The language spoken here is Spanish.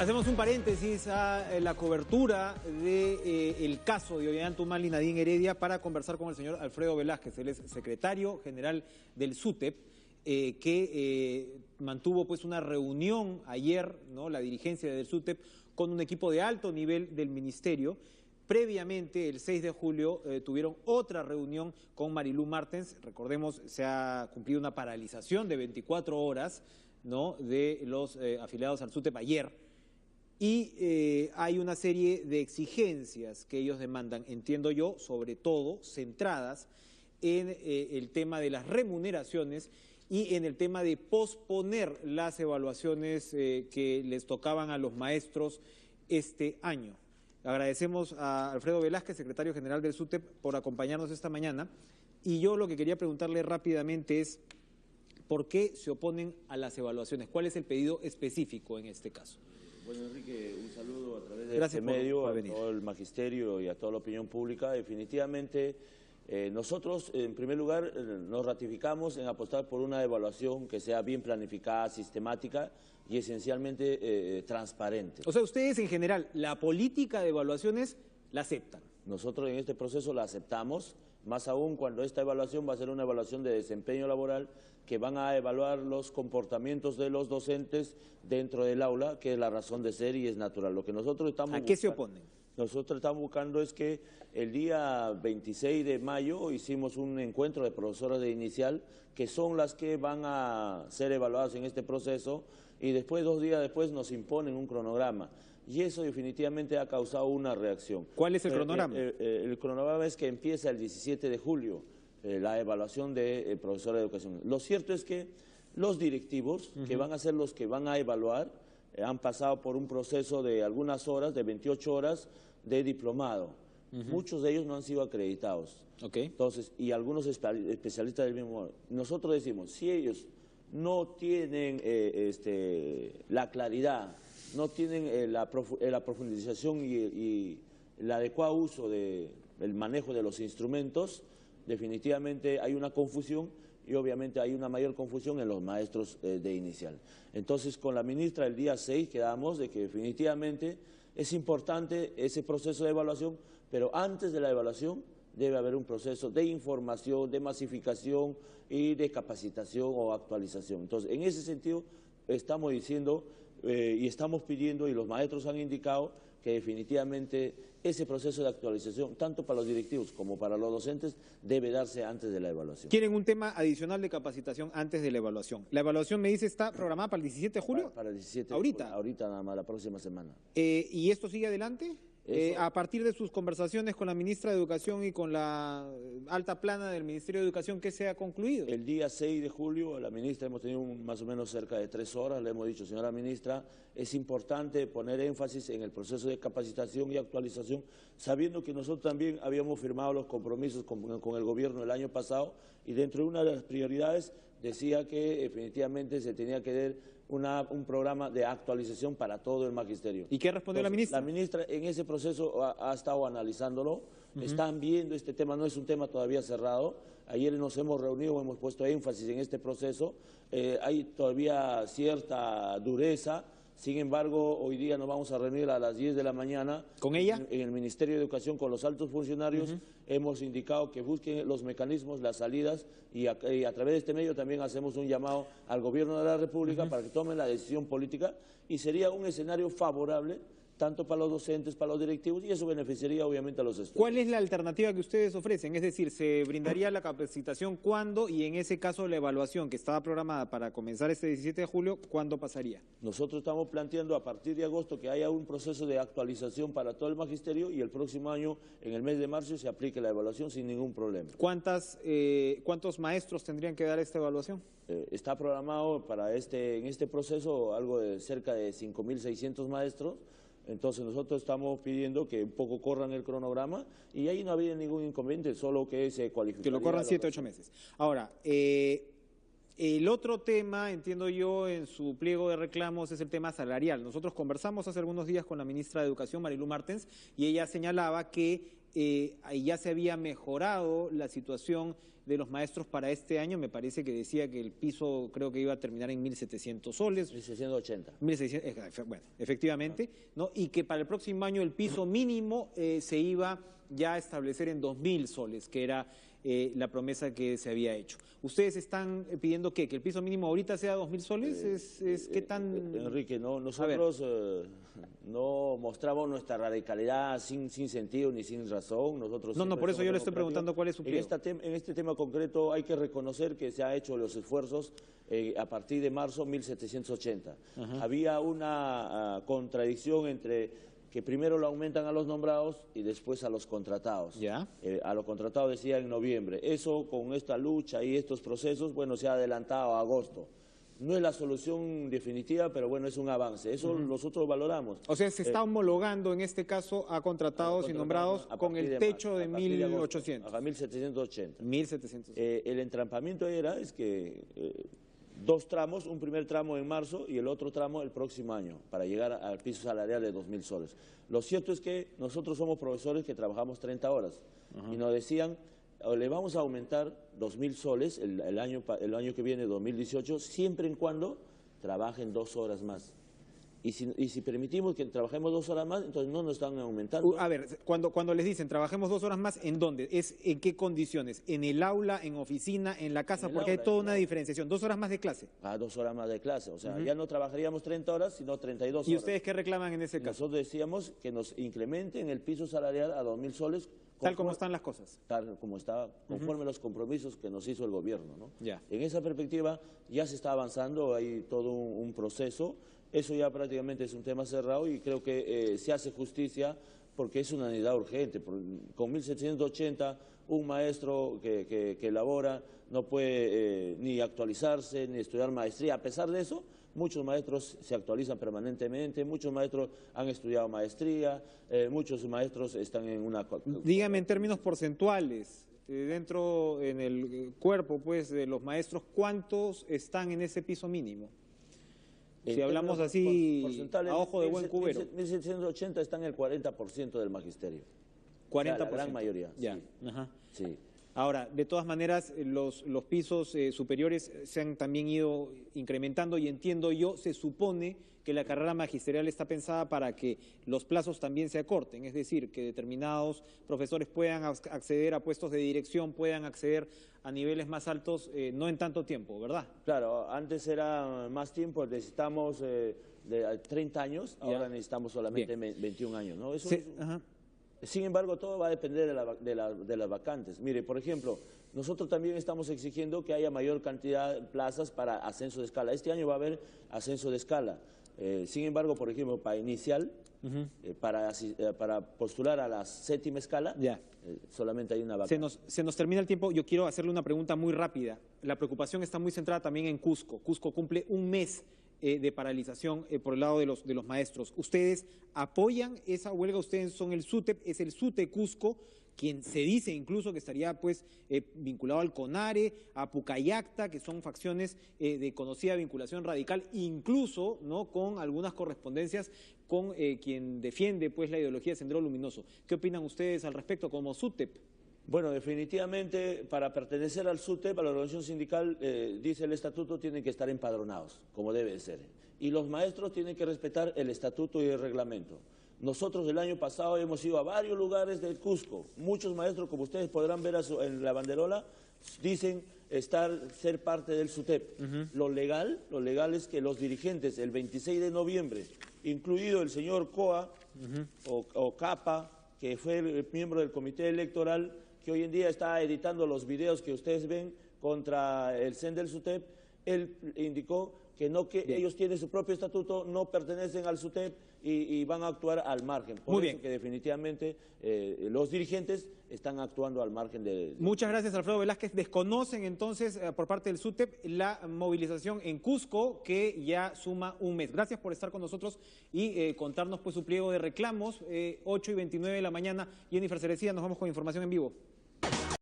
Hacemos un paréntesis a la cobertura del caso de Ollantaytambo y Nadine Heredia para conversar con el señor Alfredo Velázquez. Él es secretario general del SUTEP, que mantuvo pues una reunión ayer, ¿no?, la dirigencia del SUTEP con un equipo de alto nivel del ministerio. Previamente, el 6 de julio, tuvieron otra reunión con Marilú Martens. Recordemos, se ha cumplido una paralización de 24 horas, ¿no?, de los afiliados al SUTEP ayer. Y hay una serie de exigencias que ellos demandan, entiendo yo, sobre todo centradas en el tema de las remuneraciones y en el tema de posponer las evaluaciones que les tocaban a los maestros este año. Agradecemos a Alfredo Velázquez, secretario general del SUTEP, por acompañarnos esta mañana. Y yo lo que quería preguntarle rápidamente es, ¿por qué se oponen a las evaluaciones? ¿Cuál es el pedido específico en este caso? Bueno, Enrique, un saludo a través de este medio a todo el magisterio y a toda la opinión pública. Definitivamente, nosotros, en primer lugar, nos ratificamos en apostar por una evaluación que sea bien planificada, sistemática y esencialmente transparente. O sea, ustedes en general, la política de evaluaciones la aceptan. Nosotros en este proceso la aceptamos, más aún cuando esta evaluación va a ser una evaluación de desempeño laboral que van a evaluar los comportamientos de los docentes dentro del aula, que es la razón de ser y es natural. Lo que nosotros estamos ¿A qué se oponen? Nosotros estamos buscando es que el día 26 de mayo hicimos un encuentro de profesoras de inicial, que son las que van a ser evaluadas en este proceso, y después, 2 días después, nos imponen un cronograma. Y eso definitivamente ha causado una reacción. ¿Cuál es el cronograma? El cronograma es que empieza el 17 de julio, la evaluación de profesores de educación. Lo cierto es que los directivos, que van a ser los que van a evaluar, han pasado por un proceso de algunas horas, de 28 horas, de diplomado. Muchos de ellos no han sido acreditados. Entonces, y algunos especialistas del mismo modo. Nosotros decimos, si ellos no tienen la claridad, no tienen la profundización y el adecuado uso del manejo de los instrumentos, definitivamente hay una confusión y obviamente hay una mayor confusión en los maestros de inicial. Entonces, con la ministra el día 6 quedamos de que definitivamente es importante ese proceso de evaluación, pero antes de la evaluación debe haber un proceso de información, de masificación y de capacitación o actualización. Entonces, en ese sentido, estamos diciendo y estamos pidiendo, y los maestros han indicado, que definitivamente ese proceso de actualización, tanto para los directivos como para los docentes, debe darse antes de la evaluación. ¿Quieren un tema adicional de capacitación antes de la evaluación? La evaluación, me dice, está programada para el 17 de julio. Para el 17 ¿Ahorita? Ahorita nada más, la próxima semana. ¿Y esto sigue adelante? A partir de sus conversaciones con la ministra de Educación y con la alta plana del Ministerio de Educación, ¿qué se ha concluido? El día 6 de julio, la ministra, hemos tenido más o menos cerca de 3 horas, le hemos dicho, señora ministra, es importante poner énfasis en el proceso de capacitación y actualización, sabiendo que nosotros también habíamos firmado los compromisos con el gobierno el año pasado, y dentro de una de las prioridades decía que definitivamente se tenía que dar un programa de actualización para todo el magisterio. ¿Y qué respondió la ministra? La ministra en ese proceso ha estado analizándolo, están viendo este tema, no es un tema todavía cerrado. Ayer nos hemos reunido, hemos puesto énfasis en este proceso, hay todavía cierta dureza. Sin embargo, hoy día nos vamos a reunir a las 10 de la mañana. ¿Con ella? En el Ministerio de Educación con los altos funcionarios. Hemos indicado que busquen los mecanismos, las salidas, y a través de este medio también hacemos un llamado al Gobierno de la República para que tomen la decisión política, y sería un escenario favorable tanto para los docentes, para los directivos, y eso beneficiaría obviamente a los estudiantes. ¿Cuál es la alternativa que ustedes ofrecen? Es decir, ¿se brindaría la capacitación cuándo? Y en ese caso, la evaluación que estaba programada para comenzar este 17 de julio, ¿cuándo pasaría? Nosotros estamos planteando a partir de agosto que haya un proceso de actualización para todo el magisterio, y el próximo año, en el mes de marzo, se aplique la evaluación sin ningún problema. ¿Cuántos maestros tendrían que dar esta evaluación? Está programado para en este proceso algo de cerca de 5.600 maestros. Entonces nosotros estamos pidiendo que un poco corran el cronograma, y ahí no había ningún inconveniente, solo que se cualifique. Que lo corran 7 u 8 meses. Ahora, el otro tema, entiendo yo, en su pliego de reclamos es el tema salarial. Nosotros conversamos hace algunos días con la ministra de Educación, Marilú Martens, y ella señalaba que ya se había mejorado la situación de los maestros para este año. Me parece que decía que el piso creo que iba a terminar en 1.700 soles. 1.680. 1.600, bueno, efectivamente, ¿no? Y que para el próximo año el piso mínimo se iba ya a establecer en 2.000 soles, que era la promesa que se había hecho. ¿Ustedes están pidiendo qué? ¿Que el piso mínimo ahorita sea 2.000 soles? ¿Qué tan...? Enrique, no, nosotros no mostramos nuestra radicalidad sin sentido ni sin razón. Nosotros no, por eso yo le estoy preguntando cuál es su pliego. En este tema concreto hay que reconocer que se han hecho los esfuerzos a partir de marzo 1.780. Había una contradicción entre que primero lo aumentan a los nombrados y después a los contratados. ¿Ya? A los contratados decía en noviembre. Eso, con esta lucha y estos procesos, bueno, se ha adelantado a agosto. No es la solución definitiva, pero bueno, es un avance. Eso nosotros valoramos. O sea, se está homologando en este caso a contratados y nombrados con el techo de 1.800. A 1.780. 1.700. El entrampamiento es que 2 tramos, un primer tramo en marzo y el otro tramo el próximo año, para llegar al piso salarial de 2.000 soles. Lo cierto es que nosotros somos profesores que trabajamos 30 horas y nos decían, le vamos a aumentar 2.000 soles el año que viene, 2018, siempre y cuando trabajen 2 horas más. Y si permitimos que trabajemos 2 horas más, entonces no nos están aumentando. A ver, cuando les dicen trabajemos 2 horas más, ¿en dónde? ¿En qué condiciones? ¿En el aula, en oficina, en la casa? Porque hay toda una diferenciación. 2 horas más de clase. 2 horas más de clase. O sea, ya no trabajaríamos 30 horas, sino 32 horas. ¿Y ustedes qué reclaman en ese caso? Nosotros decíamos que nos incrementen el piso salarial a 2.000 soles. Tal como están las cosas. Tal como está, conforme a los compromisos que nos hizo el gobierno, ¿no? Ya. En esa perspectiva ya se está avanzando, hay todo un proceso. Eso ya prácticamente es un tema cerrado y creo que se hace justicia porque es una necesidad urgente. Con 1.780, un maestro que elabora no puede ni actualizarse ni estudiar maestría. A pesar de eso, muchos maestros se actualizan permanentemente, muchos maestros han estudiado maestría, muchos maestros están en una... Dígame en términos porcentuales, dentro en el cuerpo pues de los maestros, ¿cuántos están en ese piso mínimo? Si hablamos así a ojo de buen cubero. 1.780 está en el 40% del magisterio. 40%. O sea, la gran mayoría. Ya. Sí. Ajá. Sí. Ahora, de todas maneras, los pisos superiores se han también ido incrementando y entiendo yo, se supone que la carrera magisterial está pensada para que los plazos también se acorten, es decir, que determinados profesores puedan acceder a puestos de dirección, puedan acceder a niveles más altos, no en tanto tiempo, ¿verdad? Claro, antes era más tiempo, necesitamos de 30 años, ahora necesitamos solamente 21 años, ¿no? Eso Sin embargo, todo va a depender de las vacantes. Mire, por ejemplo, nosotros también estamos exigiendo que haya mayor cantidad de plazas para ascenso de escala. Este año va a haber ascenso de escala. Sin embargo, por ejemplo, para inicial, para postular a la 7ª escala, solamente hay una vacante. Se nos termina el tiempo. Yo quiero hacerle una pregunta muy rápida. La preocupación está muy centrada también en Cusco. Cusco cumple un mes de paralización por el lado de los maestros. ¿Ustedes apoyan esa huelga? Ustedes son el SUTEP, es el SUTE Cusco, quien se dice incluso que estaría pues vinculado al CONARE, a Pucallacta, que son facciones de conocida vinculación radical, incluso no con algunas correspondencias con quien defiende pues la ideología de Sendero Luminoso. ¿Qué opinan ustedes al respecto como SUTEP? Bueno, definitivamente para pertenecer al SUTEP, a la organización sindical, dice el estatuto, tienen que estar empadronados, como debe ser. Y los maestros tienen que respetar el estatuto y el reglamento. Nosotros el año pasado hemos ido a varios lugares del Cusco. Muchos maestros, como ustedes podrán ver en la banderola, dicen ser parte del SUTEP. Lo legal es que los dirigentes, el 26 de noviembre, incluido el señor Coa o Capa, que fue el miembro del comité electoral, que hoy en día está editando los videos que ustedes ven contra el CEN del SUTEP, él indicó que ellos tienen su propio estatuto, no pertenecen al SUTEP y van a actuar al margen. Por eso que definitivamente los dirigentes están actuando al margen de... Muchas gracias, Alfredo Velázquez. Desconocen entonces por parte del SUTEP la movilización en Cusco, que ya suma un mes. Gracias por estar con nosotros y contarnos pues su pliego de reclamos. 8:29 de la mañana. Jennifer Cerecida, nos vamos con información en vivo.